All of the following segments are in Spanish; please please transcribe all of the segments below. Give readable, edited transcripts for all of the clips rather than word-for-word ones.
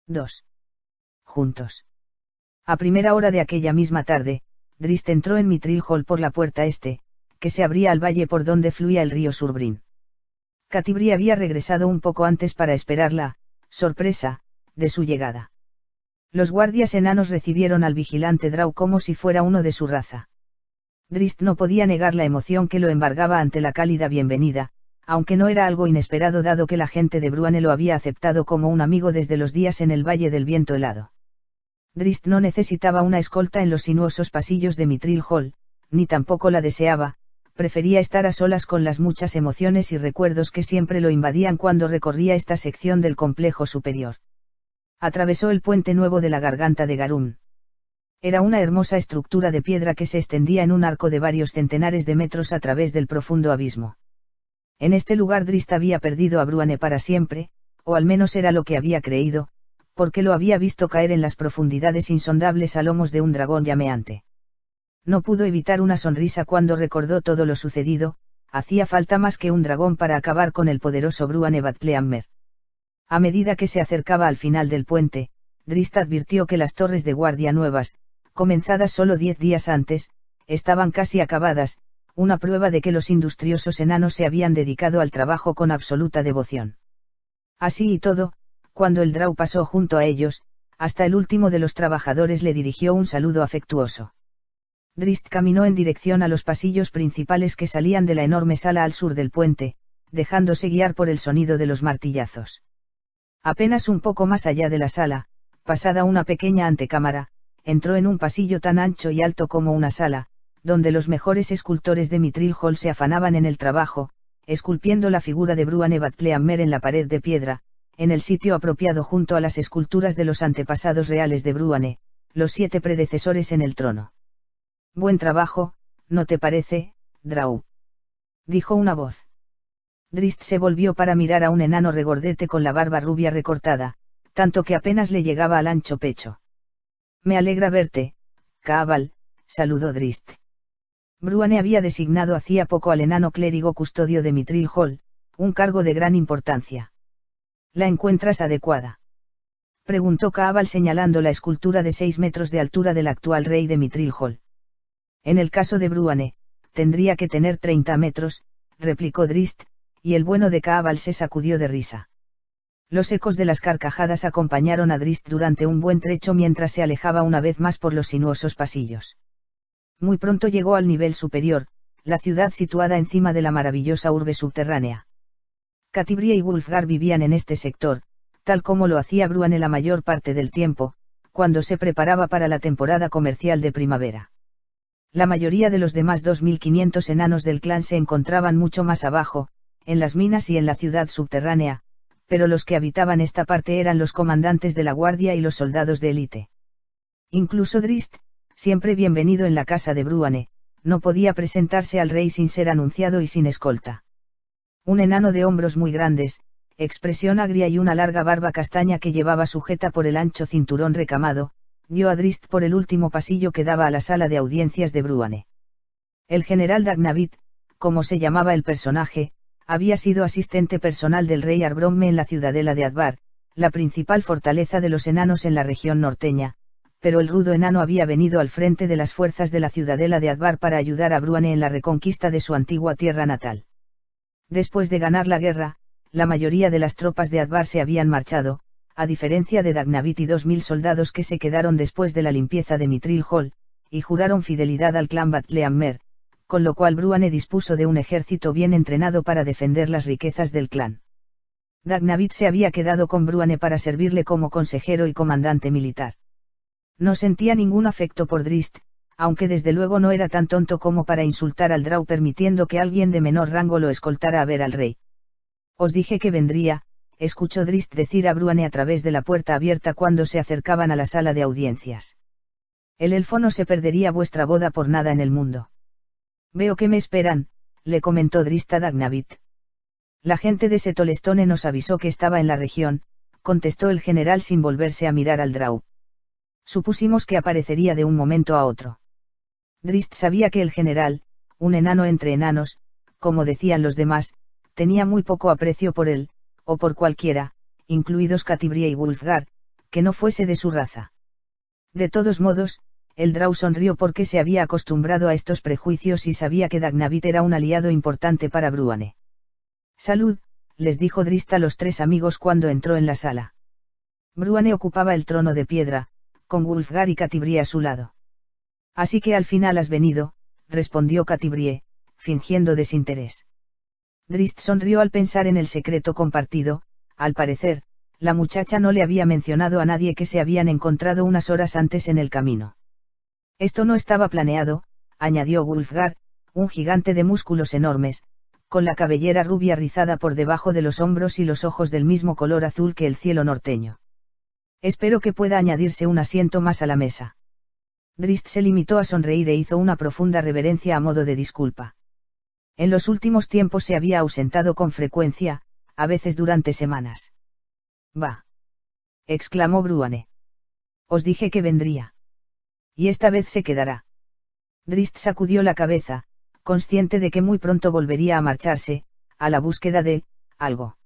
2. Juntos. A primera hora de aquella misma tarde, Drizzt entró en Mithril Hall por la puerta este, que se abría al valle por donde fluía el río Surbrin. Catti-brie había regresado un poco antes para esperar la sorpresa de su llegada. Los guardias enanos recibieron al vigilante Drow como si fuera uno de su raza. Drizzt no podía negar la emoción que lo embargaba ante la cálida bienvenida, aunque no era algo inesperado dado que la gente de Bruane lo había aceptado como un amigo desde los días en el Valle del Viento Helado. Drizzt no necesitaba una escolta en los sinuosos pasillos de Mithril Hall, ni tampoco la deseaba, prefería estar a solas con las muchas emociones y recuerdos que siempre lo invadían cuando recorría esta sección del complejo superior. Atravesó el puente nuevo de la garganta de Garum. Era una hermosa estructura de piedra que se extendía en un arco de varios centenares de metros a través del profundo abismo. En este lugar Drizzt había perdido a Bruane para siempre, o al menos era lo que había creído, porque lo había visto caer en las profundidades insondables a lomos de un dragón llameante. No pudo evitar una sonrisa cuando recordó todo lo sucedido, hacía falta más que un dragón para acabar con el poderoso Bruane Badcleamer. A medida que se acercaba al final del puente, Drizzt advirtió que las torres de guardia nuevas, comenzadas solo 10 días antes, estaban casi acabadas, una prueba de que los industriosos enanos se habían dedicado al trabajo con absoluta devoción. Así y todo, cuando el Drow pasó junto a ellos, hasta el último de los trabajadores le dirigió un saludo afectuoso. Drizzt caminó en dirección a los pasillos principales que salían de la enorme sala al sur del puente, dejándose guiar por el sonido de los martillazos. Apenas un poco más allá de la sala, pasada una pequeña antecámara, entró en un pasillo tan ancho y alto como una sala, donde los mejores escultores de Mithril Hall se afanaban en el trabajo, esculpiendo la figura de Bruane Badcleamer en la pared de piedra, en el sitio apropiado junto a las esculturas de los antepasados reales de Bruane, los 7 predecesores en el trono. Buen trabajo, ¿no te parece, Drow?, dijo una voz. Drizzt se volvió para mirar a un enano regordete con la barba rubia recortada, tanto que apenas le llegaba al ancho pecho. Me alegra verte, Caabal, saludó Drizzt. Bruane había designado hacía poco al enano clérigo custodio de Mithril Hall, un cargo de gran importancia. ¿La encuentras adecuada?, preguntó Caabal señalando la escultura de 6 metros de altura del actual rey de Mithril Hall. En el caso de Bruane, tendría que tener 30 metros, replicó Drizzt, y el bueno de Caabal se sacudió de risa. Los ecos de las carcajadas acompañaron a Drizzt durante un buen trecho mientras se alejaba una vez más por los sinuosos pasillos. Muy pronto llegó al nivel superior, la ciudad situada encima de la maravillosa urbe subterránea. Catti-brie y Wulfgar vivían en este sector, tal como lo hacía Bruane la mayor parte del tiempo, cuando se preparaba para la temporada comercial de primavera. La mayoría de los demás 2500 enanos del clan se encontraban mucho más abajo, en las minas y en la ciudad subterránea, pero los que habitaban esta parte eran los comandantes de la guardia y los soldados de élite. Incluso Drizzt, siempre bienvenido en la casa de Bruane, no podía presentarse al rey sin ser anunciado y sin escolta. Un enano de hombros muy grandes, expresión agria y una larga barba castaña que llevaba sujeta por el ancho cinturón recamado, guió a Drizzt por el último pasillo que daba a la sala de audiencias de Bruane. El general Dagnavit, como se llamaba el personaje, había sido asistente personal del rey Arbromme en la ciudadela de Advar, la principal fortaleza de los enanos en la región norteña, pero el rudo enano había venido al frente de las fuerzas de la ciudadela de Advar para ayudar a Bruane en la reconquista de su antigua tierra natal. Después de ganar la guerra, la mayoría de las tropas de Advar se habían marchado, a diferencia de Dagnavit y 2000 soldados que se quedaron después de la limpieza de Mithril Hall, y juraron fidelidad al clan Badcleamer, con lo cual Bruane dispuso de un ejército bien entrenado para defender las riquezas del clan. Dagnavit se había quedado con Bruane para servirle como consejero y comandante militar. No sentía ningún afecto por Drizzt, aunque desde luego no era tan tonto como para insultar al Drow permitiendo que alguien de menor rango lo escoltara a ver al rey. Os dije que vendría, escuchó Drizzt decir a Bruane a través de la puerta abierta cuando se acercaban a la sala de audiencias. El elfo no se perdería vuestra boda por nada en el mundo. Veo que me esperan, le comentó Drizzt a Dagnavit. La gente de Setolestone nos avisó que estaba en la región, contestó el general sin volverse a mirar al Drow. Supusimos que aparecería de un momento a otro. Drizzt sabía que el general, un enano entre enanos, como decían los demás, tenía muy poco aprecio por él, o por cualquiera, incluidos Catti-brie y Wulfgar, que no fuese de su raza. De todos modos, el Drow sonrió porque se había acostumbrado a estos prejuicios y sabía que Dagnavit era un aliado importante para Bruane. Salud, les dijo Drist a los tres amigos cuando entró en la sala. Bruane ocupaba el trono de piedra, con Wulfgar y Catibrie a su lado. Así que al final has venido, respondió Catibrie, fingiendo desinterés. Drist sonrió al pensar en el secreto compartido. Al parecer, la muchacha no le había mencionado a nadie que se habían encontrado unas horas antes en el camino. Esto no estaba planeado, añadió Wulfgar, un gigante de músculos enormes, con la cabellera rubia rizada por debajo de los hombros y los ojos del mismo color azul que el cielo norteño. Espero que pueda añadirse un asiento más a la mesa. Drist se limitó a sonreír e hizo una profunda reverencia a modo de disculpa. En los últimos tiempos se había ausentado con frecuencia, a veces durante semanas. «Va», exclamó Bruane. «Os dije que vendría. Y esta vez se quedará». Drist sacudió la cabeza, consciente de que muy pronto volvería a marcharse, a la búsqueda de algo.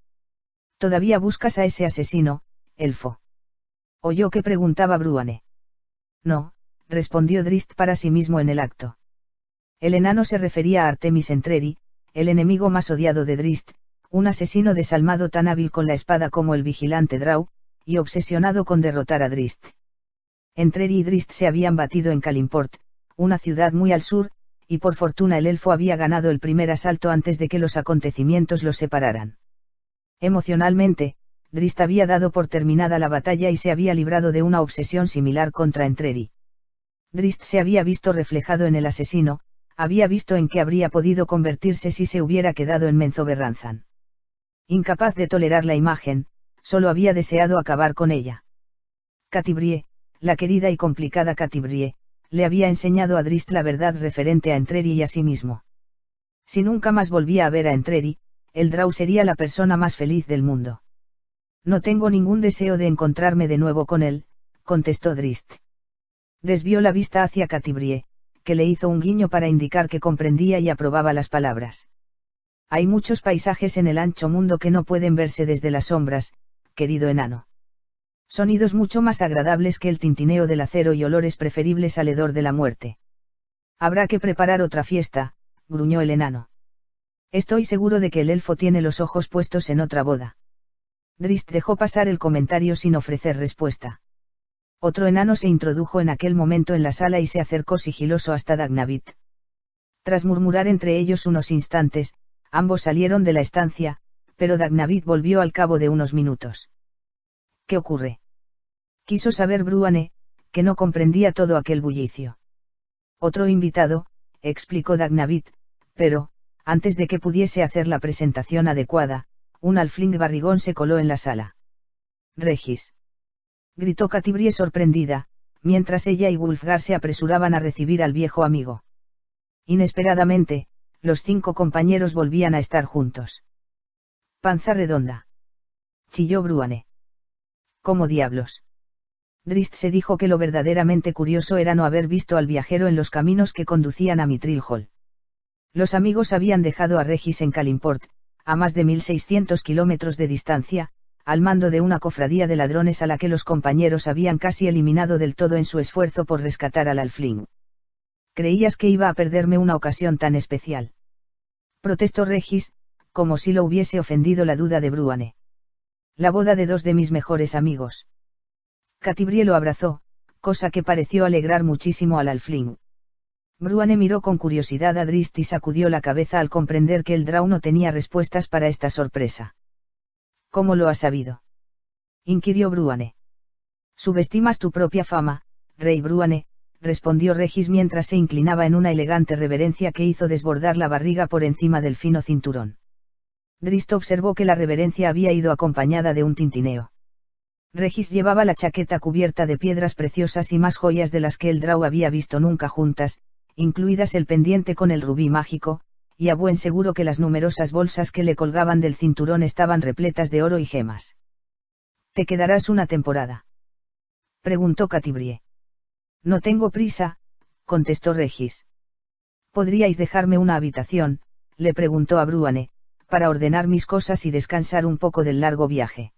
«¿Todavía buscas a ese asesino, elfo?», oyó que preguntaba Bruane. «No», respondió Drist para sí mismo en el acto. El enano se refería a Artemis Entreri, el enemigo más odiado de Drist, un asesino desalmado tan hábil con la espada como el vigilante Drow, y obsesionado con derrotar a Drist. Entreri y Drist se habían batido en Kalimport, una ciudad muy al sur, y por fortuna el elfo había ganado el primer asalto antes de que los acontecimientos los separaran. Emocionalmente, Drist había dado por terminada la batalla y se había librado de una obsesión similar contra Entreri. Drist se había visto reflejado en el asesino, había visto en qué habría podido convertirse si se hubiera quedado en Menzoberranzan. Incapaz de tolerar la imagen, solo había deseado acabar con ella. Catibrie, la querida y complicada Catibrie, le había enseñado a Drist la verdad referente a Entreri y a sí mismo. Si nunca más volvía a ver a Entreri, el Drow sería la persona más feliz del mundo. «No tengo ningún deseo de encontrarme de nuevo con él», contestó Drist. Desvió la vista hacia Catibrie, que le hizo un guiño para indicar que comprendía y aprobaba las palabras. «Hay muchos paisajes en el ancho mundo que no pueden verse desde las sombras, querido enano. Sonidos mucho más agradables que el tintineo del acero y olores preferibles al hedor de la muerte. Habrá que preparar otra fiesta», gruñó el enano. «Estoy seguro de que el elfo tiene los ojos puestos en otra boda». Drist dejó pasar el comentario sin ofrecer respuesta. Otro enano se introdujo en aquel momento en la sala y se acercó sigiloso hasta Dagnavit. Tras murmurar entre ellos unos instantes, ambos salieron de la estancia, pero Dagnavit volvió al cabo de unos minutos. «¿Qué ocurre?», quiso saber Bruane, que no comprendía todo aquel bullicio. «Otro invitado», explicó Dagnavit, pero, antes de que pudiese hacer la presentación adecuada, un halfling barrigón se coló en la sala. «Regis», gritó Catibrie sorprendida, mientras ella y Wulfgar se apresuraban a recibir al viejo amigo. Inesperadamente, los 5 compañeros volvían a estar juntos. «Panza redonda», chilló Bruane. «¿Cómo diablos?». Drist se dijo que lo verdaderamente curioso era no haber visto al viajero en los caminos que conducían a Mithril Hall. Los amigos habían dejado a Regis en Kalimport, a más de 1600 kilómetros de distancia, al mando de una cofradía de ladrones a la que los compañeros habían casi eliminado del todo en su esfuerzo por rescatar al halfling. «¿Creías que iba a perderme una ocasión tan especial?», protestó Regis, como si lo hubiese ofendido la duda de Bruane. «La boda de 2 de mis mejores amigos». Catibrie lo abrazó, cosa que pareció alegrar muchísimo al halfling. Bruane miró con curiosidad a Drist y sacudió la cabeza al comprender que el Drow no tenía respuestas para esta sorpresa. «¿Cómo lo has sabido?», inquirió Bruane. «Subestimas tu propia fama, rey Bruane», respondió Regis mientras se inclinaba en una elegante reverencia que hizo desbordar la barriga por encima del fino cinturón. Drist observó que la reverencia había ido acompañada de un tintineo. Regis llevaba la chaqueta cubierta de piedras preciosas y más joyas de las que el Drow había visto nunca juntas, incluidas el pendiente con el rubí mágico, y a buen seguro que las numerosas bolsas que le colgaban del cinturón estaban repletas de oro y gemas. «¿Te quedarás una temporada?», preguntó Catibrie. «No tengo prisa», contestó Regis. «¿Podríais dejarme una habitación?», le preguntó a Bruane, «para ordenar mis cosas y descansar un poco del largo viaje».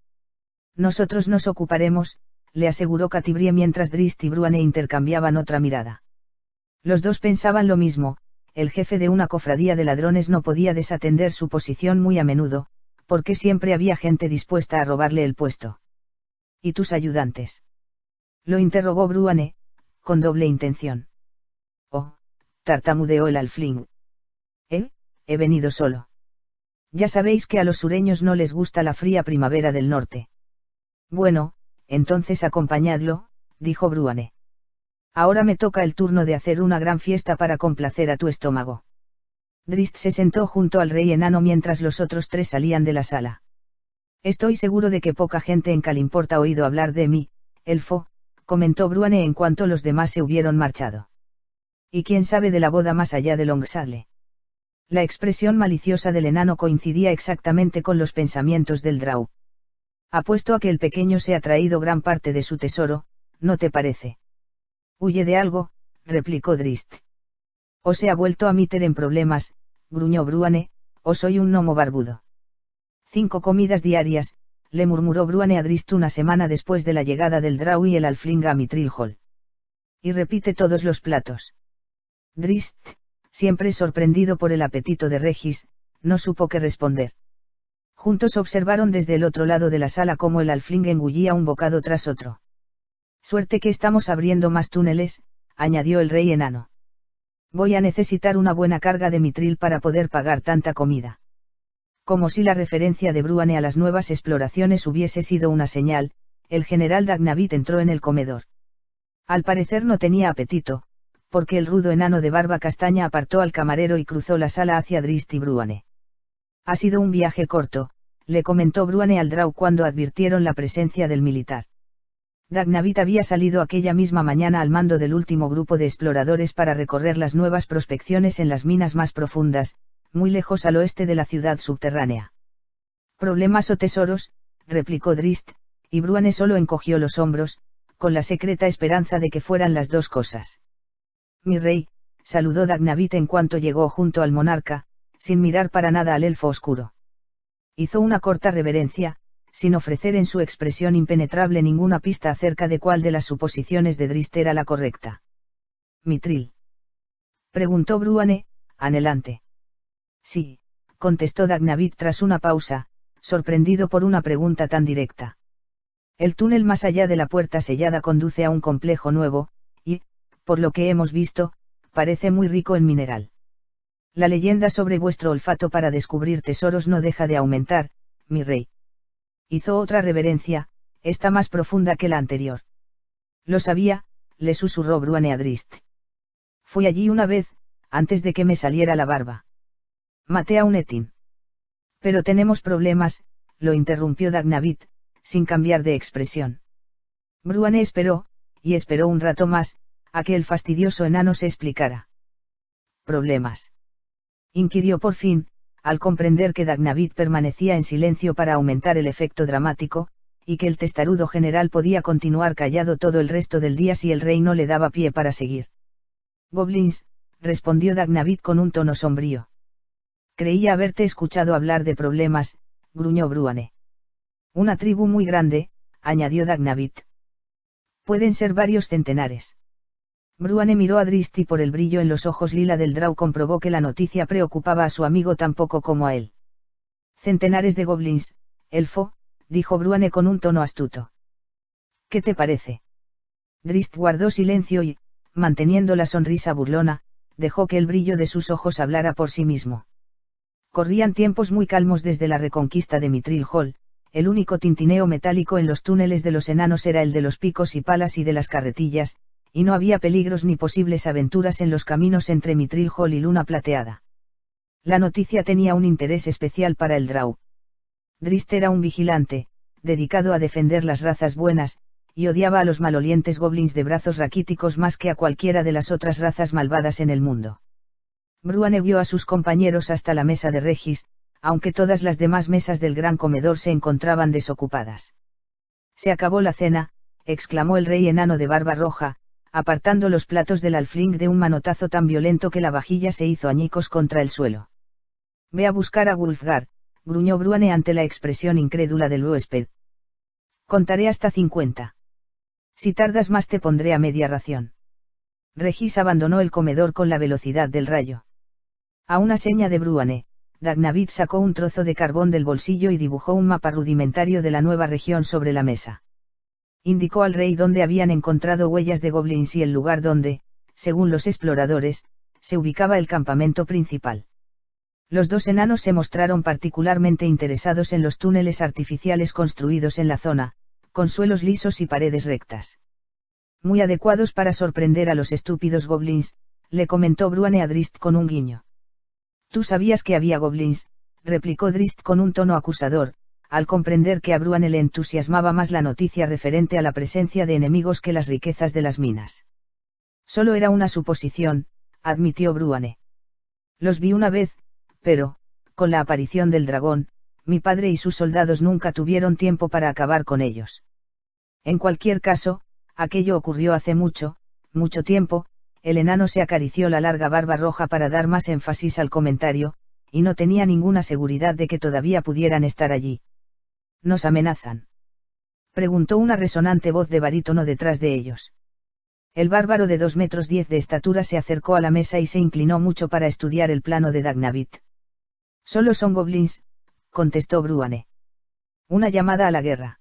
«Nosotros nos ocuparemos», le aseguró Catibrie mientras Drist y Bruane intercambiaban otra mirada. Los dos pensaban lo mismo, el jefe de una cofradía de ladrones no podía desatender su posición muy a menudo, porque siempre había gente dispuesta a robarle el puesto. ¿Y tus ayudantes? Lo interrogó Bruane, con doble intención. Oh, tartamudeó el halfling. He venido solo. Ya sabéis que a los sureños no les gusta la fría primavera del norte. Bueno, entonces acompañadlo, dijo Bruane. Ahora me toca el turno de hacer una gran fiesta para complacer a tu estómago. Drist se sentó junto al rey enano mientras los otros tres salían de la sala. Estoy seguro de que poca gente en Calimport ha oído hablar de mí, elfo, comentó Bruane en cuanto los demás se hubieron marchado. ¿Y quién sabe de la boda más allá de Longsadle? La expresión maliciosa del enano coincidía exactamente con los pensamientos del Drow. Apuesto a que el pequeño se ha traído gran parte de su tesoro, ¿no te parece? Huye de algo, replicó Drist. O se ha vuelto a meter en problemas, gruñó Bruane, o soy un gnomo barbudo. 5 comidas diarias, le murmuró Bruane a Drist una semana después de la llegada del Drow y el halfling a Mithril Hall. Y repite todos los platos. Drist, siempre sorprendido por el apetito de Regis, no supo qué responder. Juntos observaron desde el otro lado de la sala cómo el halfling engullía un bocado tras otro. Suerte que estamos abriendo más túneles, añadió el rey enano. Voy a necesitar una buena carga de mitril para poder pagar tanta comida. Como si la referencia de Bruane a las nuevas exploraciones hubiese sido una señal, el general Dagnavit entró en el comedor. Al parecer no tenía apetito, porque el rudo enano de barba castaña apartó al camarero y cruzó la sala hacia Drist y Bruane. Ha sido un viaje corto, le comentó Bruane al Drow cuando advirtieron la presencia del militar. Dagnavit había salido aquella misma mañana al mando del último grupo de exploradores para recorrer las nuevas prospecciones en las minas más profundas, muy lejos al oeste de la ciudad subterránea. ¿Problemas o tesoros?, replicó Drist, y Bruane solo encogió los hombros, con la secreta esperanza de que fueran las dos cosas. Mi rey, saludó Dagnavit en cuanto llegó junto al monarca, sin mirar para nada al elfo oscuro. Hizo una corta reverencia, sin ofrecer en su expresión impenetrable ninguna pista acerca de cuál de las suposiciones de Drist era la correcta. ¿Mithril?, preguntó Bruane, anhelante. Sí, contestó Dagnavit tras una pausa, sorprendido por una pregunta tan directa. El túnel más allá de la puerta sellada conduce a un complejo nuevo, y, por lo que hemos visto, parece muy rico en mineral. La leyenda sobre vuestro olfato para descubrir tesoros no deja de aumentar, mi rey. Hizo otra reverencia, esta más profunda que la anterior. Lo sabía, le susurró Bruane a Drist. Fui allí una vez, antes de que me saliera la barba. Maté a un Etin. Pero tenemos problemas, lo interrumpió Dagnavit, sin cambiar de expresión. Bruane esperó, y esperó un rato más, a que el fastidioso enano se explicara. ¿Problemas?, inquirió por fin, al comprender que Dagnavit permanecía en silencio para aumentar el efecto dramático, y que el testarudo general podía continuar callado todo el resto del día si el rey no le daba pie para seguir. Goblins, respondió Dagnavit con un tono sombrío. Creía haberte escuchado hablar de problemas, gruñó Bruane. Una tribu muy grande, añadió Dagnavit. Pueden ser varios centenares. Bruane miró a Drist y por el brillo en los ojos lila del Drow comprobó que la noticia preocupaba a su amigo tan poco como a él. Centenares de goblins, elfo, dijo Bruane con un tono astuto. ¿Qué te parece? Drist guardó silencio y, manteniendo la sonrisa burlona, dejó que el brillo de sus ojos hablara por sí mismo. Corrían tiempos muy calmos desde la reconquista de Mithril Hall, el único tintineo metálico en los túneles de los enanos era el de los picos y palas y de las carretillas, y no había peligros ni posibles aventuras en los caminos entre Mithril Hall y Luna Plateada. La noticia tenía un interés especial para el Drow. Drist era un vigilante, dedicado a defender las razas buenas, y odiaba a los malolientes goblins de brazos raquíticos más que a cualquiera de las otras razas malvadas en el mundo. Bruane guió a sus compañeros hasta la mesa de Regis, aunque todas las demás mesas del gran comedor se encontraban desocupadas. Se acabó la cena, exclamó el rey enano de barba roja, apartando los platos del halfling de un manotazo tan violento que la vajilla se hizo añicos contra el suelo. Ve a buscar a Wulfgar, gruñó Bruane ante la expresión incrédula del huésped. Contaré hasta 50. Si tardas más te pondré a media ración. Regis abandonó el comedor con la velocidad del rayo. A una seña de Bruane, Dagnavit sacó un trozo de carbón del bolsillo y dibujó un mapa rudimentario de la nueva región sobre la mesa. Indicó al rey dónde habían encontrado huellas de goblins y el lugar donde, según los exploradores, se ubicaba el campamento principal. Los dos enanos se mostraron particularmente interesados en los túneles artificiales construidos en la zona, con suelos lisos y paredes rectas. Muy adecuados para sorprender a los estúpidos goblins, le comentó Bruane a Drizzt con un guiño. Tú sabías que había goblins, replicó Drizzt con un tono acusador, al comprender que a Bruane le entusiasmaba más la noticia referente a la presencia de enemigos que las riquezas de las minas. Solo era una suposición, admitió Bruane. Los vi una vez, pero, con la aparición del dragón, mi padre y sus soldados nunca tuvieron tiempo para acabar con ellos. En cualquier caso, aquello ocurrió hace mucho, mucho tiempo. El enano se acarició la larga barba roja para dar más énfasis al comentario, y no tenía ninguna seguridad de que todavía pudieran estar allí. ¿Nos amenazan?, preguntó una resonante voz de barítono detrás de ellos. El bárbaro de 2 metros 10 de estatura se acercó a la mesa y se inclinó mucho para estudiar el plano de Dagnavit. Solo son goblins, contestó Bruane. Una llamada a la guerra.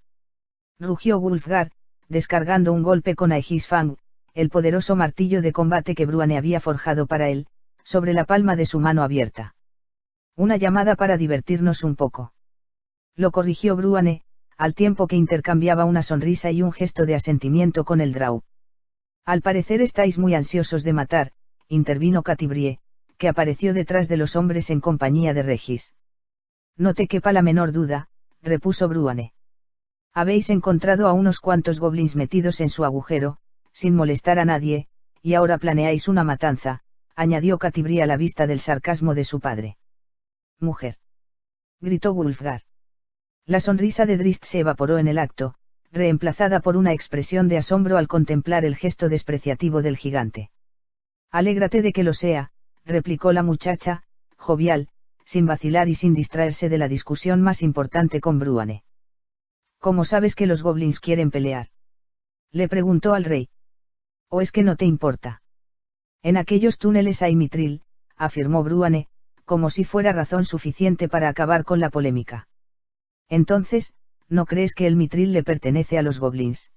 Rugió Wulfgar, descargando un golpe con Aegis Fang, el poderoso martillo de combate que Bruane había forjado para él, sobre la palma de su mano abierta. Una llamada para divertirnos un poco. Lo corrigió Bruane, al tiempo que intercambiaba una sonrisa y un gesto de asentimiento con el Drow. Al parecer estáis muy ansiosos de matar, intervino Catibrie, que apareció detrás de los hombres en compañía de Regis. No te quepa la menor duda, repuso Bruane. Habéis encontrado a unos cuantos goblins metidos en su agujero, sin molestar a nadie, y ahora planeáis una matanza, añadió Catibrie a la vista del sarcasmo de su padre. Mujer, gritó Wulfgar. La sonrisa de Drizzt se evaporó en el acto, reemplazada por una expresión de asombro al contemplar el gesto despreciativo del gigante. Alégrate de que lo sea, replicó la muchacha, jovial, sin vacilar y sin distraerse de la discusión más importante con Bruane. ¿Cómo sabes que los goblins quieren pelear?, le preguntó al rey. ¿O es que no te importa? En aquellos túneles hay mitril, afirmó Bruane, como si fuera razón suficiente para acabar con la polémica. Entonces, ¿no crees que el mitril le pertenece a los goblins?,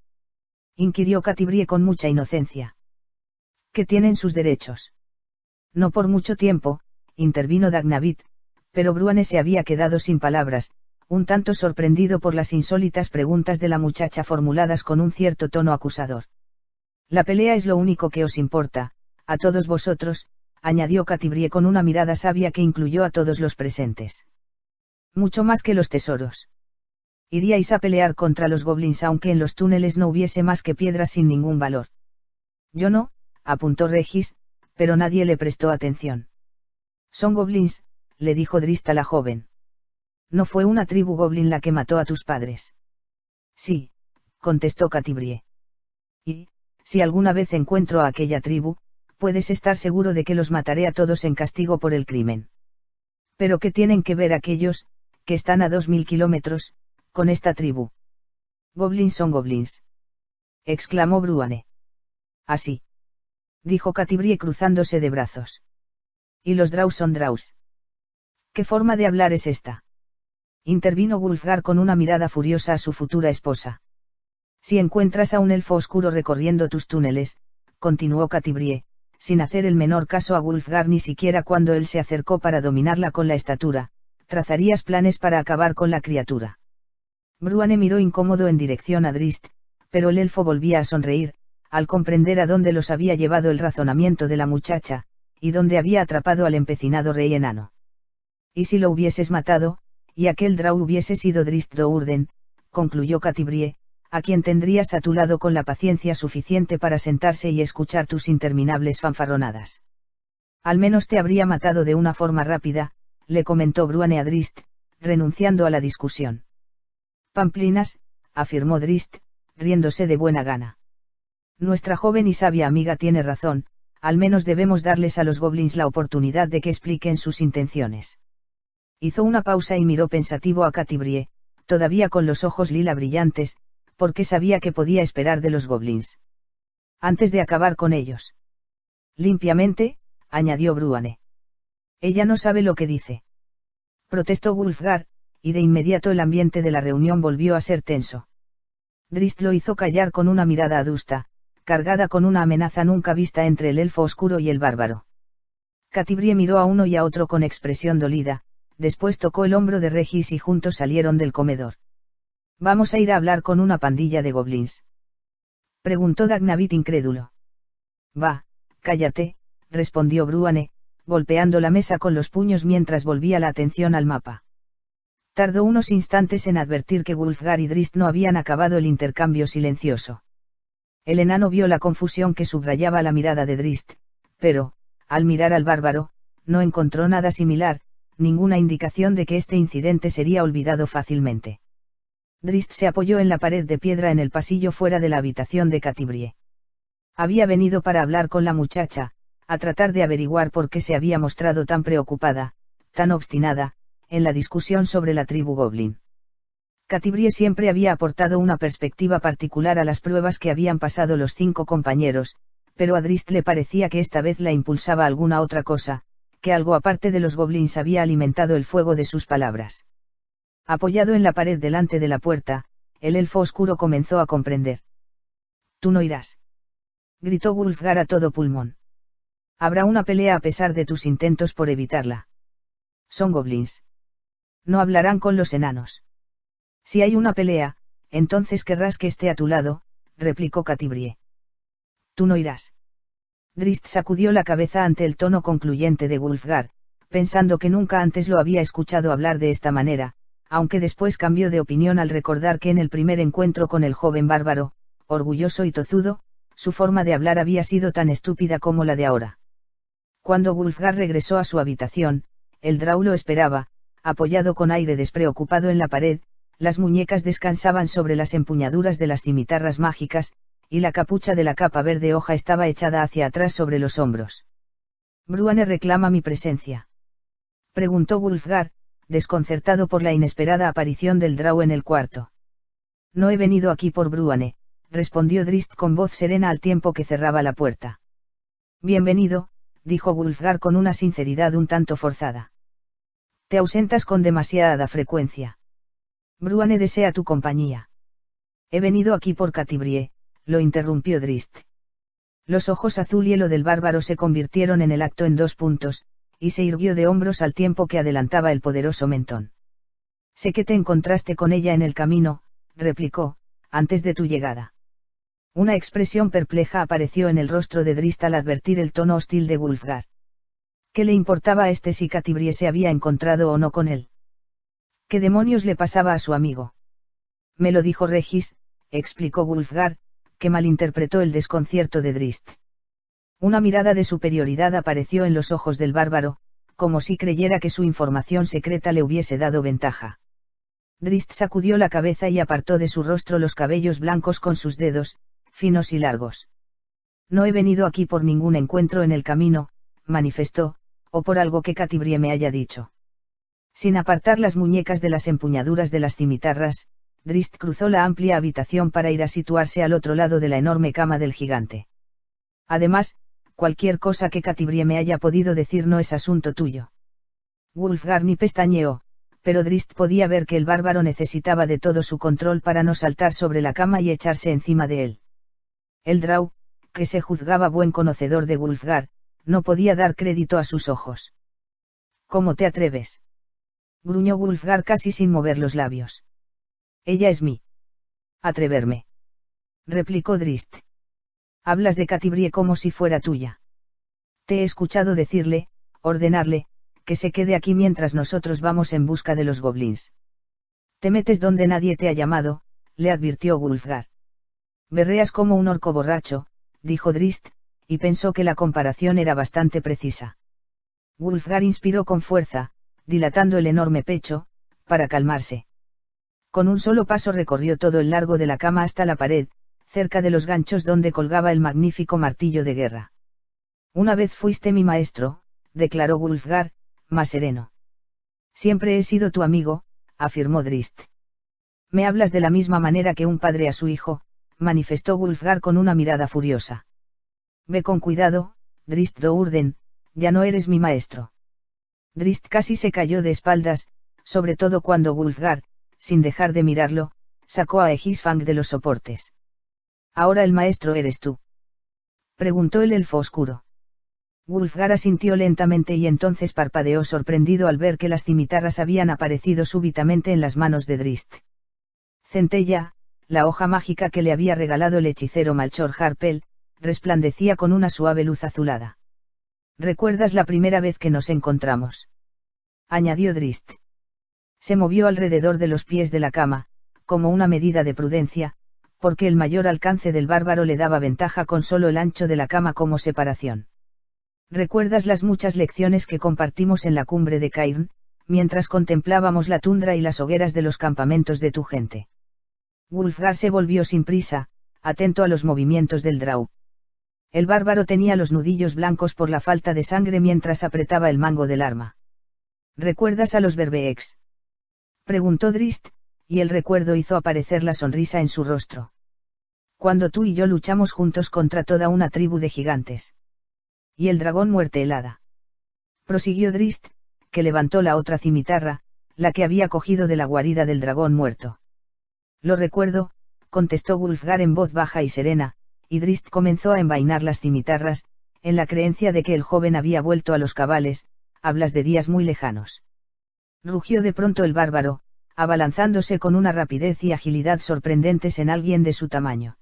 inquirió Catibrie con mucha inocencia. ¿Que tienen sus derechos? No por mucho tiempo, intervino Dagnavit, pero Bruane se había quedado sin palabras, un tanto sorprendido por las insólitas preguntas de la muchacha formuladas con un cierto tono acusador. La pelea es lo único que os importa, a todos vosotros, añadió Catibrie con una mirada sabia que incluyó a todos los presentes. Mucho más que los tesoros. Iríais a pelear contra los goblins aunque en los túneles no hubiese más que piedras sin ningún valor. Yo no, apuntó Regis, pero nadie le prestó atención. Son goblins, le dijo Drizzt a la joven. ¿No fue una tribu goblin la que mató a tus padres? Sí, contestó Catibrie. Y, si alguna vez encuentro a aquella tribu, puedes estar seguro de que los mataré a todos en castigo por el crimen. Pero ¿qué tienen que ver aquellos, que están a 2000 kilómetros, con esta tribu? Goblins son goblins, exclamó Bruane. Así, dijo Catibrie cruzándose de brazos. Y los Draus son Draus. ¿Qué forma de hablar es esta?, intervino Wulfgar con una mirada furiosa a su futura esposa. Si encuentras a un elfo oscuro recorriendo tus túneles, continuó Catibrie, sin hacer el menor caso a Wulfgar ni siquiera cuando él se acercó para dominarla con la estatura, trazarías planes para acabar con la criatura. Bruane miró incómodo en dirección a Drizzt, pero el elfo volvía a sonreír, al comprender a dónde los había llevado el razonamiento de la muchacha, y dónde había atrapado al empecinado rey enano. Y si lo hubieses matado, y aquel Drow hubiese sido Drizzt Do'Urden, concluyó Catibrie, a quien tendrías a tu lado con la paciencia suficiente para sentarse y escuchar tus interminables fanfarronadas. Al menos te habría matado de una forma rápida, le comentó Bruane a Drizzt, renunciando a la discusión. Pamplinas, afirmó Drizzt, riéndose de buena gana. Nuestra joven y sabia amiga tiene razón, al menos debemos darles a los goblins la oportunidad de que expliquen sus intenciones. Hizo una pausa y miró pensativo a Catibrie, todavía con los ojos lila brillantes, porque sabía que podía esperar de los goblins. Antes de acabar con ellos. Limpiamente, añadió Bruane. Ella no sabe lo que dice. Protestó Wulfgar, y de inmediato el ambiente de la reunión volvió a ser tenso. Drizzt lo hizo callar con una mirada adusta, cargada con una amenaza nunca vista entre el elfo oscuro y el bárbaro. Catibrie miró a uno y a otro con expresión dolida, después tocó el hombro de Regis y juntos salieron del comedor. «¿Vamos a ir a hablar con una pandilla de goblins?», preguntó Dagnavit incrédulo. «Va, cállate», respondió Bruane, golpeando la mesa con los puños mientras volvía la atención al mapa. Tardó unos instantes en advertir que Wulfgar y Drizzt no habían acabado el intercambio silencioso. El enano vio la confusión que subrayaba la mirada de Drizzt, pero, al mirar al bárbaro, no encontró nada similar, ninguna indicación de que este incidente sería olvidado fácilmente. Drizzt se apoyó en la pared de piedra en el pasillo fuera de la habitación de Catibrie. Había venido para hablar con la muchacha, a tratar de averiguar por qué se había mostrado tan preocupada, tan obstinada, en la discusión sobre la tribu Goblin. Catibrie siempre había aportado una perspectiva particular a las pruebas que habían pasado los 5 compañeros, pero a Drizzt le parecía que esta vez la impulsaba alguna otra cosa, que algo aparte de los goblins había alimentado el fuego de sus palabras. Apoyado en la pared delante de la puerta, el elfo oscuro comenzó a comprender. «Tú no irás», gritó Wulfgar a todo pulmón. «Habrá una pelea a pesar de tus intentos por evitarla. Son goblins. No hablarán con los enanos. Si hay una pelea, entonces querrás que esté a tu lado», replicó Catibrie. «Tú no irás». Drizzt sacudió la cabeza ante el tono concluyente de Wulfgar, pensando que nunca antes lo había escuchado hablar de esta manera, aunque después cambió de opinión al recordar que en el primer encuentro con el joven bárbaro, orgulloso y tozudo, su forma de hablar había sido tan estúpida como la de ahora. Cuando Wulfgar regresó a su habitación, el Drow lo esperaba, apoyado con aire despreocupado en la pared, las muñecas descansaban sobre las empuñaduras de las cimitarras mágicas, y la capucha de la capa verde hoja estaba echada hacia atrás sobre los hombros. «¿Bruane reclama mi presencia?», preguntó Wulfgar, desconcertado por la inesperada aparición del Drow en el cuarto. «No he venido aquí por Bruane», respondió Drizzt con voz serena al tiempo que cerraba la puerta. «Bienvenido», dijo Wulfgar con una sinceridad un tanto forzada. «Te ausentas con demasiada frecuencia. Bruane desea tu compañía». «He venido aquí por Catibrie», lo interrumpió Drizzt. Los ojos azul hielo del bárbaro se convirtieron en el acto en 2 puntos, y se irguió de hombros al tiempo que adelantaba el poderoso mentón. «Sé que te encontraste con ella en el camino», replicó, «antes de tu llegada». Una expresión perpleja apareció en el rostro de Drizzt al advertir el tono hostil de Wulfgar. ¿Qué le importaba a este si Catibrie se había encontrado o no con él? ¿Qué demonios le pasaba a su amigo? «Me lo dijo Regis», explicó Wulfgar, que malinterpretó el desconcierto de Drizzt. Una mirada de superioridad apareció en los ojos del bárbaro, como si creyera que su información secreta le hubiese dado ventaja. Drizzt sacudió la cabeza y apartó de su rostro los cabellos blancos con sus dedos, finos y largos. «No he venido aquí por ningún encuentro en el camino», manifestó, «o por algo que Catibrie me haya dicho». Sin apartar las muñecas de las empuñaduras de las cimitarras, Drizzt cruzó la amplia habitación para ir a situarse al otro lado de la enorme cama del gigante. «Además, cualquier cosa que Catibrie me haya podido decir no es asunto tuyo». Wulfgar ni pestañeó, pero Drizzt podía ver que el bárbaro necesitaba de todo su control para no saltar sobre la cama y echarse encima de él. El Drow, que se juzgaba buen conocedor de Wulfgar, no podía dar crédito a sus ojos. «¿Cómo te atreves?», gruñó Wulfgar casi sin mover los labios. «Ella es mi atreverme», replicó Drizzt. «Hablas de Catibrie como si fuera tuya. Te he escuchado decirle, ordenarle, que se quede aquí mientras nosotros vamos en busca de los goblins. Te metes donde nadie te ha llamado», le advirtió Wulfgar. «Berreas como un orco borracho», dijo Drizzt, y pensó que la comparación era bastante precisa. Wulfgar inspiró con fuerza, dilatando el enorme pecho, para calmarse. Con un solo paso recorrió todo el largo de la cama hasta la pared, cerca de los ganchos donde colgaba el magnífico martillo de guerra. «Una vez fuiste mi maestro», declaró Wulfgar, más sereno. «Siempre he sido tu amigo», afirmó Drizzt. Me hablas de la misma manera que un padre a su hijo, manifestó Wulfgar con una mirada furiosa. Ve con cuidado, Drizzt Do'Urden, ya no eres mi maestro. Drizzt casi se cayó de espaldas, sobre todo cuando Wulfgar, sin dejar de mirarlo, sacó a Aegisfang de los soportes. ¿Ahora el maestro eres tú?, preguntó el elfo oscuro. Wulfgar asintió lentamente y entonces parpadeó sorprendido al ver que las cimitarras habían aparecido súbitamente en las manos de Drizzt. Centella, la hoja mágica que le había regalado el hechicero Malchor Harpel, resplandecía con una suave luz azulada. ¿Recuerdas la primera vez que nos encontramos?, añadió Drizzt. Se movió alrededor de los pies de la cama, como una medida de prudencia, porque el mayor alcance del bárbaro le daba ventaja con solo el ancho de la cama como separación. ¿Recuerdas las muchas lecciones que compartimos en la cumbre de Cairn, mientras contemplábamos la tundra y las hogueras de los campamentos de tu gente? Wulfgar se volvió sin prisa, atento a los movimientos del Drau. El bárbaro tenía los nudillos blancos por la falta de sangre mientras apretaba el mango del arma. ¿Recuerdas a los Berbeex?, preguntó Drizzt, y el recuerdo hizo aparecer la sonrisa en su rostro. Cuando tú y yo luchamos juntos contra toda una tribu de gigantes. Y el dragón muerte helada. Prosiguió Drizzt, que levantó la otra cimitarra, la que había cogido de la guarida del dragón muerto. Lo recuerdo, contestó Wulfgar en voz baja y serena, y Drizzt comenzó a envainar las cimitarras, en la creencia de que el joven había vuelto a los cabales. Hablas de días muy lejanos. Rugió de pronto el bárbaro, abalanzándose con una rapidez y agilidad sorprendentes en alguien de su tamaño.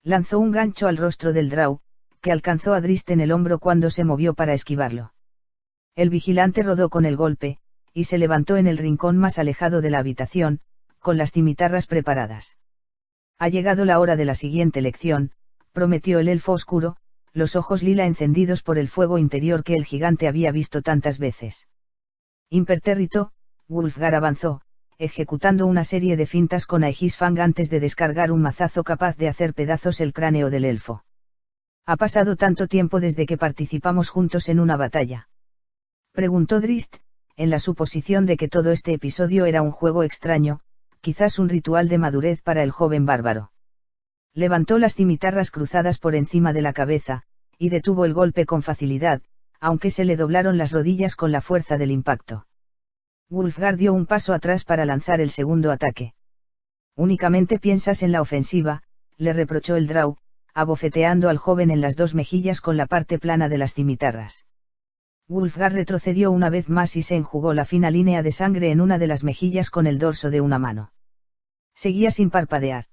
Lanzó un gancho al rostro del Drau, que alcanzó a Drizzt en el hombro cuando se movió para esquivarlo. El vigilante rodó con el golpe, y se levantó en el rincón más alejado de la habitación, con las cimitarras preparadas. Ha llegado la hora de la siguiente lección, prometió el elfo oscuro, los ojos lila encendidos por el fuego interior que el gigante había visto tantas veces. Impertérrito, Wulfgar avanzó, ejecutando una serie de fintas con Aegisfang antes de descargar un mazazo capaz de hacer pedazos el cráneo del elfo. ¿Ha pasado tanto tiempo desde que participamos juntos en una batalla?, preguntó Drizzt, en la suposición de que todo este episodio era un juego extraño, quizás un ritual de madurez para el joven bárbaro. Levantó las cimitarras cruzadas por encima de la cabeza, y detuvo el golpe con facilidad, aunque se le doblaron las rodillas con la fuerza del impacto. Wulfgar dio un paso atrás para lanzar el segundo ataque. Únicamente piensas en la ofensiva, le reprochó el Drau, abofeteando al joven en las dos mejillas con la parte plana de las cimitarras. Wulfgar retrocedió una vez más y se enjugó la fina línea de sangre en una de las mejillas con el dorso de una mano. Seguía sin parpadear.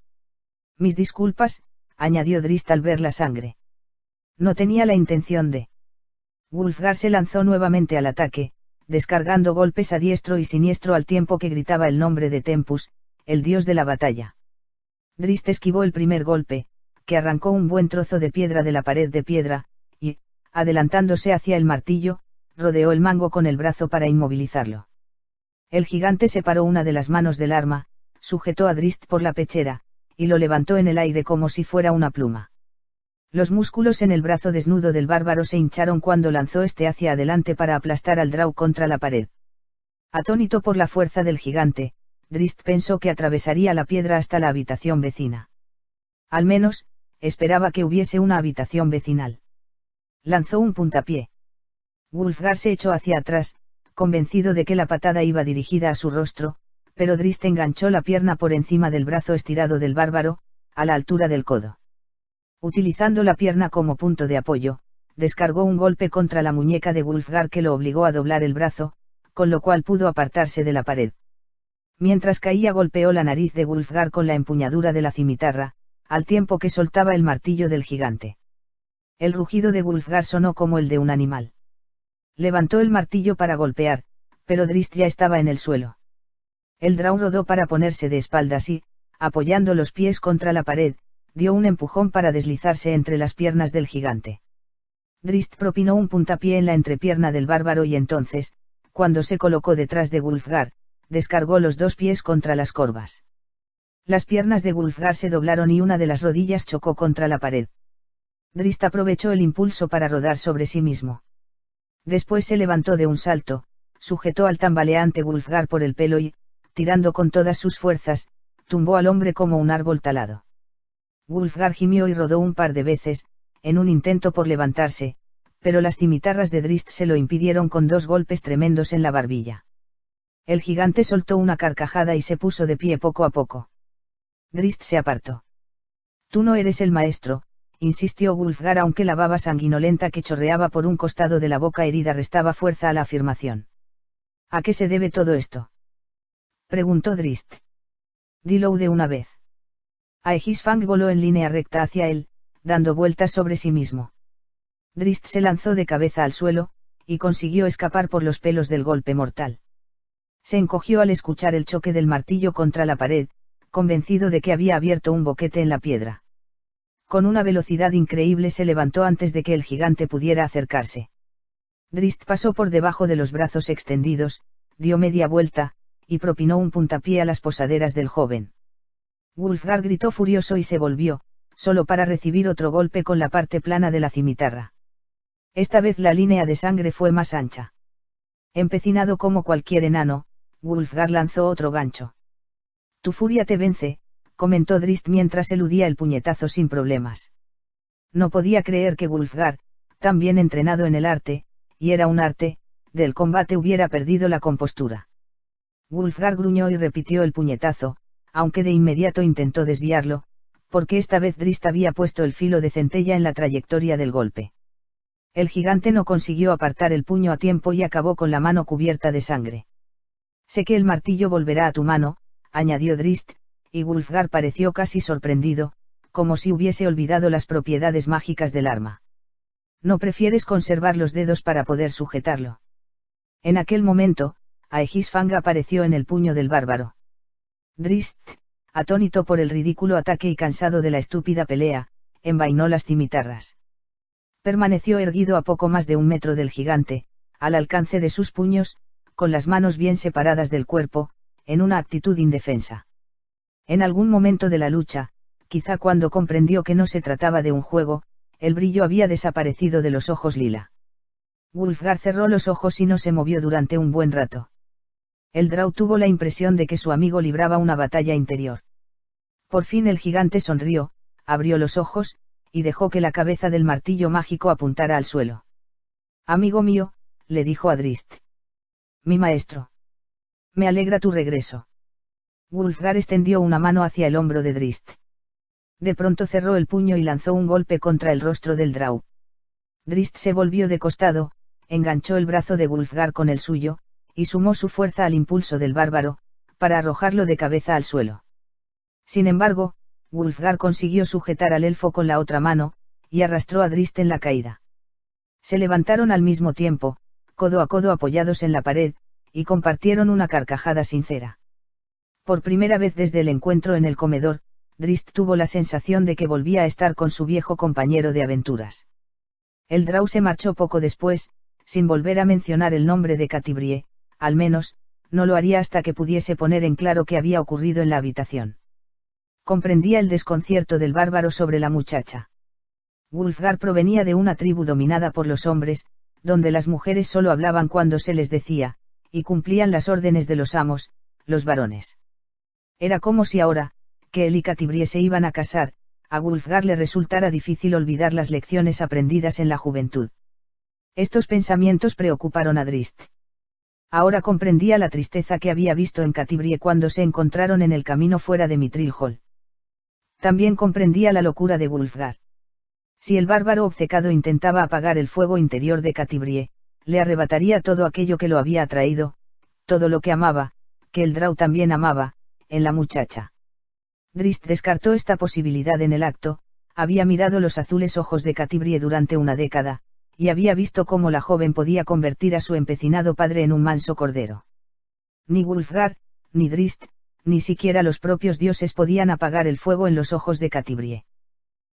Mis disculpas, añadió Drizzt al ver la sangre. No tenía la intención de. Wulfgar se lanzó nuevamente al ataque, descargando golpes a diestro y siniestro al tiempo que gritaba el nombre de Tempus, el dios de la batalla. Drizzt esquivó el primer golpe, que arrancó un buen trozo de piedra de la pared de piedra, y, adelantándose hacia el martillo, rodeó el mango con el brazo para inmovilizarlo. El gigante separó una de las manos del arma, sujetó a Drizzt por la pechera, y lo levantó en el aire como si fuera una pluma. Los músculos en el brazo desnudo del bárbaro se hincharon cuando lanzó este hacia adelante para aplastar al Drau contra la pared. Atónito por la fuerza del gigante, Drizzt pensó que atravesaría la piedra hasta la habitación vecina. Al menos, esperaba que hubiese una habitación vecinal. Lanzó un puntapié. Wulfgar se echó hacia atrás, convencido de que la patada iba dirigida a su rostro, pero Drizzt enganchó la pierna por encima del brazo estirado del bárbaro, a la altura del codo. Utilizando la pierna como punto de apoyo, descargó un golpe contra la muñeca de Wulfgar que lo obligó a doblar el brazo, con lo cual pudo apartarse de la pared. Mientras caía golpeó la nariz de Wulfgar con la empuñadura de la cimitarra, al tiempo que soltaba el martillo del gigante. El rugido de Wulfgar sonó como el de un animal. Levantó el martillo para golpear, pero Drizzt ya estaba en el suelo. El Drau rodó para ponerse de espaldas y, apoyando los pies contra la pared, dio un empujón para deslizarse entre las piernas del gigante. Drizzt propinó un puntapié en la entrepierna del bárbaro y entonces, cuando se colocó detrás de Wulfgar, descargó los dos pies contra las corvas. Las piernas de Wulfgar se doblaron y una de las rodillas chocó contra la pared. Drizzt aprovechó el impulso para rodar sobre sí mismo. Después se levantó de un salto, sujetó al tambaleante Wulfgar por el pelo y, tirando con todas sus fuerzas, tumbó al hombre como un árbol talado. Wulfgar gimió y rodó un par de veces, en un intento por levantarse, pero las cimitarras de Drizzt se lo impidieron con 2 golpes tremendos en la barbilla. El gigante soltó una carcajada y se puso de pie poco a poco. Drizzt se apartó. Tú no eres el maestro, insistió Wulfgar, aunque la baba sanguinolenta que chorreaba por un costado de la boca herida restaba fuerza a la afirmación. ¿A qué se debe todo esto?, preguntó Drizzt. Dilo de una vez. Aegisfang voló en línea recta hacia él, dando vueltas sobre sí mismo. Drizzt se lanzó de cabeza al suelo, y consiguió escapar por los pelos del golpe mortal. Se encogió al escuchar el choque del martillo contra la pared, convencido de que había abierto un boquete en la piedra. Con una velocidad increíble se levantó antes de que el gigante pudiera acercarse. Drizzt pasó por debajo de los brazos extendidos, dio media vuelta, y propinó un puntapié a las posaderas del joven. Wulfgar gritó furioso y se volvió, solo para recibir otro golpe con la parte plana de la cimitarra. Esta vez la línea de sangre fue más ancha. Empecinado como cualquier enano, Wulfgar lanzó otro gancho. Tu furia te vence, comentó Drizzt mientras eludía el puñetazo sin problemas. No podía creer que Wulfgar, tan bien entrenado en el arte, y era un arte, del combate hubiera perdido la compostura. Wulfgar gruñó y repitió el puñetazo, aunque de inmediato intentó desviarlo, porque esta vez Drizzt había puesto el filo de centella en la trayectoria del golpe. El gigante no consiguió apartar el puño a tiempo y acabó con la mano cubierta de sangre. Sé que el martillo volverá a tu mano, añadió Drizzt, y Wulfgar pareció casi sorprendido, como si hubiese olvidado las propiedades mágicas del arma. ¿No prefieres conservar los dedos para poder sujetarlo? En aquel momento, Aegisfang apareció en el puño del bárbaro. Drizzt, atónito por el ridículo ataque y cansado de la estúpida pelea, envainó las cimitarras. Permaneció erguido a poco más de 1 metro del gigante, al alcance de sus puños, con las manos bien separadas del cuerpo, en una actitud indefensa. En algún momento de la lucha, quizá cuando comprendió que no se trataba de un juego, el brillo había desaparecido de los ojos lila. Wulfgar cerró los ojos y no se movió durante un buen rato. El Drow tuvo la impresión de que su amigo libraba una batalla interior. Por fin el gigante sonrió, abrió los ojos, y dejó que la cabeza del martillo mágico apuntara al suelo. Amigo mío, le dijo a Drizzt. Mi maestro. Me alegra tu regreso. Wulfgar extendió una mano hacia el hombro de Drizzt. De pronto cerró el puño y lanzó un golpe contra el rostro del Drow. Drizzt se volvió de costado, enganchó el brazo de Wulfgar con el suyo, y sumó su fuerza al impulso del bárbaro, para arrojarlo de cabeza al suelo. Sin embargo, Wulfgar consiguió sujetar al elfo con la otra mano, y arrastró a Drizzt en la caída. Se levantaron al mismo tiempo, codo a codo apoyados en la pared, y compartieron una carcajada sincera. Por primera vez desde el encuentro en el comedor, Drizzt tuvo la sensación de que volvía a estar con su viejo compañero de aventuras. El Drow se marchó poco después, sin volver a mencionar el nombre de Catibrie, al menos, no lo haría hasta que pudiese poner en claro qué había ocurrido en la habitación. Comprendía el desconcierto del bárbaro sobre la muchacha. Wulfgar provenía de una tribu dominada por los hombres, donde las mujeres solo hablaban cuando se les decía, y cumplían las órdenes de los amos, los varones. Era como si ahora, que él y Catibrie se iban a casar, a Wulfgar le resultara difícil olvidar las lecciones aprendidas en la juventud. Estos pensamientos preocuparon a Drizzt. Ahora comprendía la tristeza que había visto en Catibrie cuando se encontraron en el camino fuera de Mithril Hall. También comprendía la locura de Wulfgar. Si el bárbaro obcecado intentaba apagar el fuego interior de Catibrie, le arrebataría todo aquello que lo había atraído, todo lo que amaba, que el Drow también amaba, en la muchacha. Drizzt descartó esta posibilidad en el acto, había mirado los azules ojos de Catibrie durante una década, y había visto cómo la joven podía convertir a su empecinado padre en un manso cordero. Ni Wulfgar, ni Drizzt, ni siquiera los propios dioses podían apagar el fuego en los ojos de Catibrie.